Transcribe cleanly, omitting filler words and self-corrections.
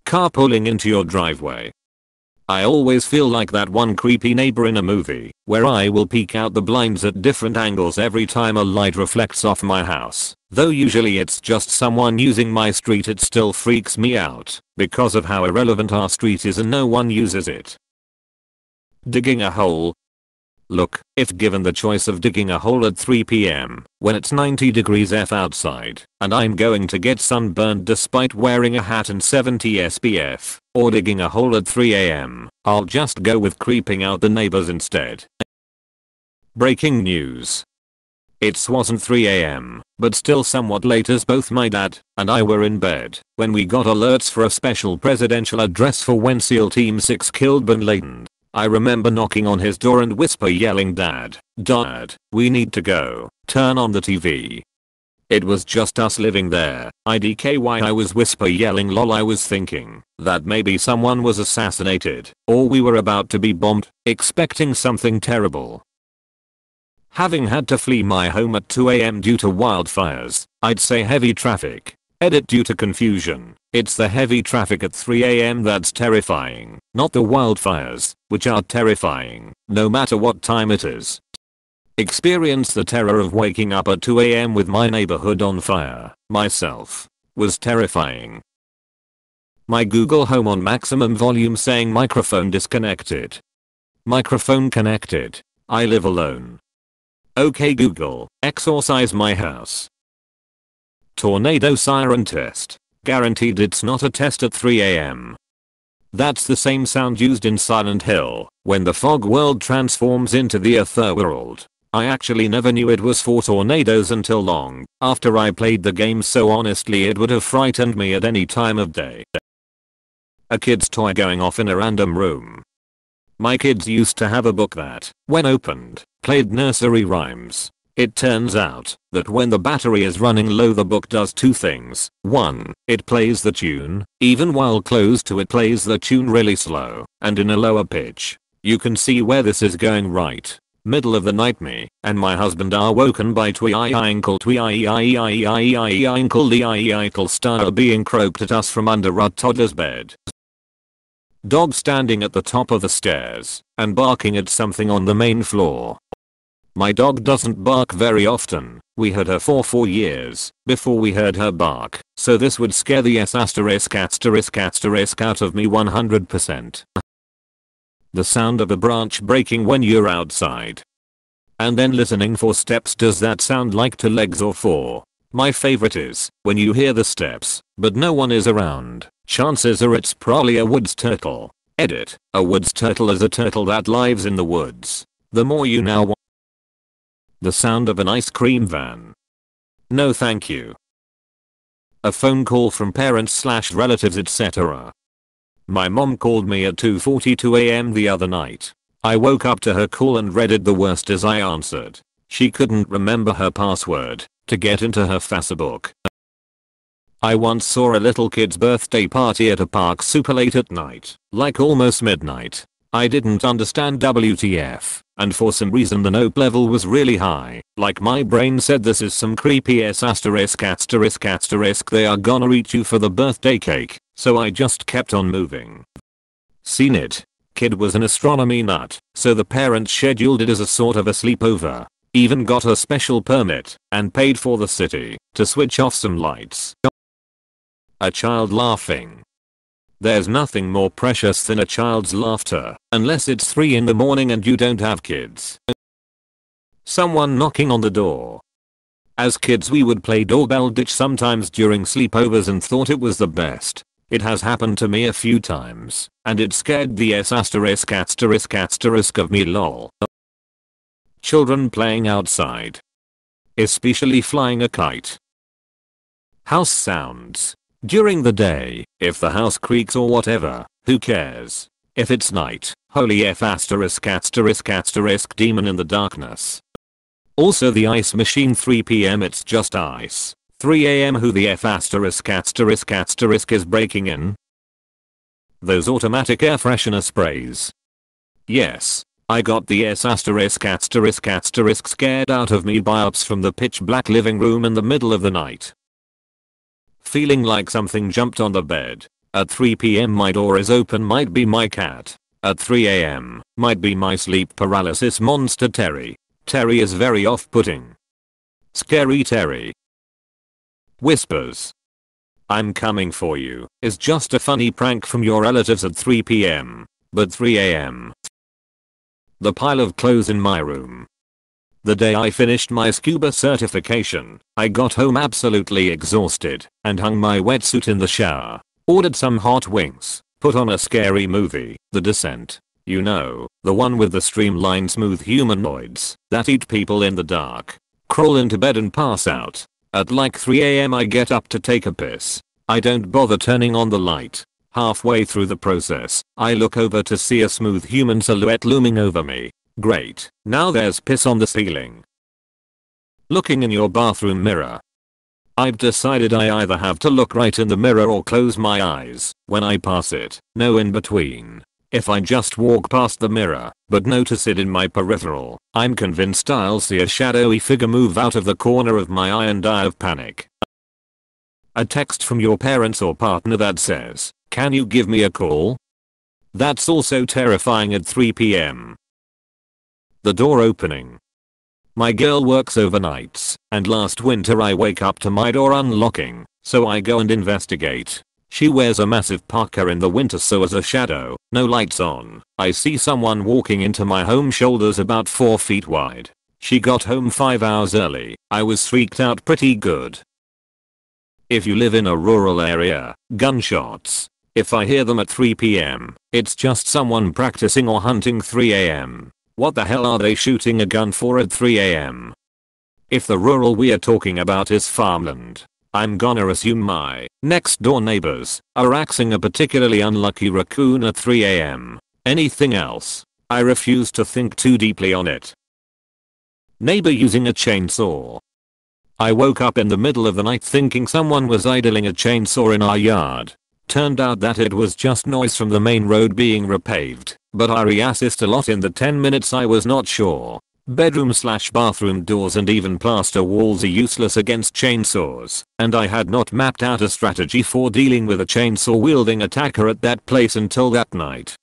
Car pulling into your driveway. I always feel like that one creepy neighbor in a movie, where I will peek out the blinds at different angles every time a light reflects off my house. Though usually it's just someone using my street, it still freaks me out, because of how irrelevant our street is and no one uses it. Digging a hole. Look, if given the choice of digging a hole at 3 PM, when it's 90 degrees F outside, and I'm going to get sunburned despite wearing a hat and 70 SPF, or digging a hole at 3 AM, I'll just go with creeping out the neighbors instead. Breaking news. It wasn't 3 AM, but still somewhat late, as both my dad and I were in bed when we got alerts for a special presidential address for when SEAL Team 6 killed bin Laden. I remember knocking on his door and yelling, "Dad, Dad, we need to go, turn on the TV." It was just us living there. IDKY I was yelling lol. I was thinking that maybe someone was assassinated or we were about to be bombed, expecting something terrible. Having had to flee my home at 2 AM due to wildfires, I'd say heavy traffic. Edit due to confusion. It's the heavy traffic at 3 AM that's terrifying, not the wildfires, which are terrifying, no matter what time it is. Experience the terror of waking up at 2 AM with my neighborhood on fire, myself. Was terrifying. My Google Home on maximum volume saying microphone disconnected. Microphone connected. I live alone. Okay Google, exorcise my house. Tornado siren test. Guaranteed it's not a test at 3 AM. That's the same sound used in Silent Hill when the fog world transforms into the Otherworld. I actually never knew it was for tornadoes until long after I played the game, so honestly it would have frightened me at any time of day. A kid's toy going off in a random room. My kids used to have a book that, when opened, played nursery rhymes. It turns out that when the battery is running low, the book does two things. 1. It plays the tune, even while closed to it plays the tune really slow and in a lower pitch. You can see where this is going, right? Middle of the night, me and my husband are woken by twinkle twinkle style being croaked at us from under our toddler's bed. Dog standing at the top of the stairs and barking at something on the main floor. My dog doesn't bark very often. We had her for 4 years before we heard her bark, so this would scare the out of me 100%. The sound of a branch breaking when you're outside. And then listening for steps. Does that sound like 2 legs or 4? My favorite is when you hear the steps, but no one is around. Chances are it's probably a woods turtle. Edit. A woods turtle is a turtle that lives in the woods. The more you know. The sound of an ice cream van. No thank you. A phone call from parents/relatives etc. My mom called me at 2:42 AM the other night. I woke up to her call and read it the worst as I answered. She couldn't remember her password to get into her Facebook. I once saw a little kid's birthday party at a park super late at night, like almost midnight. I didn't understand WTF, and for some reason the nope level was really high, like my brain said this is some creepy s*******, they are gonna eat you for the birthday cake, so I just kept on moving. Seen it. Kid was an astronomy nut, so the parents scheduled it as a sort of a sleepover. Even got a special permit and paid for the city to switch off some lights. A child laughing. There's nothing more precious than a child's laughter, unless it's 3 in the morning and you don't have kids. Someone knocking on the door. As kids we would play doorbell ditch sometimes during sleepovers and thought it was the best. It has happened to me a few times, and it scared the of me lol. Children playing outside. Especially flying a kite. House sounds. During the day, if the house creaks or whatever, who cares? If it's night, holy f*** demon in the darkness. Also the ice machine 3 PM it's just ice. 3 AM who the f*** is breaking in? Those automatic air freshener sprays. Yes. I got the scared out of me by ups from the pitch black living room in the middle of the night. Feeling like something jumped on the bed. At 3 p.m. my door is open, might be my cat. At 3 a.m. might be my sleep paralysis monster Terry. Terry is very off-putting. Scary Terry. Whispers. I'm coming for you is just a funny prank from your relatives at 3 p.m. But 3 a.m. The pile of clothes in my room. The day I finished my scuba certification, I got home absolutely exhausted and hung my wetsuit in the shower. Ordered some hot wings, put on a scary movie, The Descent. You know, the one with the streamlined smooth humanoids that eat people in the dark. Crawl into bed and pass out. At like 3 a.m. I get up to take a piss. I don't bother turning on the light. Halfway through the process, I look over to see a smooth human silhouette looming over me. Great, now there's piss on the ceiling. Looking in your bathroom mirror. I've decided I either have to look right in the mirror or close my eyes when I pass it, no in between. If I just walk past the mirror, but notice it in my peripheral, I'm convinced I'll see a shadowy figure move out of the corner of my eye and die of panic. A text from your parents or partner that says, "Can you give me a call?" That's also terrifying at 3 p.m. The door opening. My girl works overnights, and last winter I wake up to my door unlocking, so I go and investigate. She wears a massive parka in the winter, so as a shadow, no lights on, I see someone walking into my home, shoulders about 4 feet wide. She got home 5 hours early. I was freaked out pretty good. If you live in a rural area, gunshots. If I hear them at 3 p.m., it's just someone practicing or hunting. 3 a.m. What the hell are they shooting a gun for at 3 a.m.? If the rural we are talking about is farmland, I'm gonna assume my next door neighbors are axing a particularly unlucky raccoon at 3 a.m. Anything else? I refuse to think too deeply on it. Neighbor using a chainsaw. I woke up in the middle of the night thinking someone was idling a chainsaw in our yard. Turned out that it was just noise from the main road being repaved, but I reassessed a lot in the 10 minutes I was not sure. Bedroom/bathroom doors and even plaster walls are useless against chainsaws, and I had not mapped out a strategy for dealing with a chainsaw wielding attacker at that place until that night.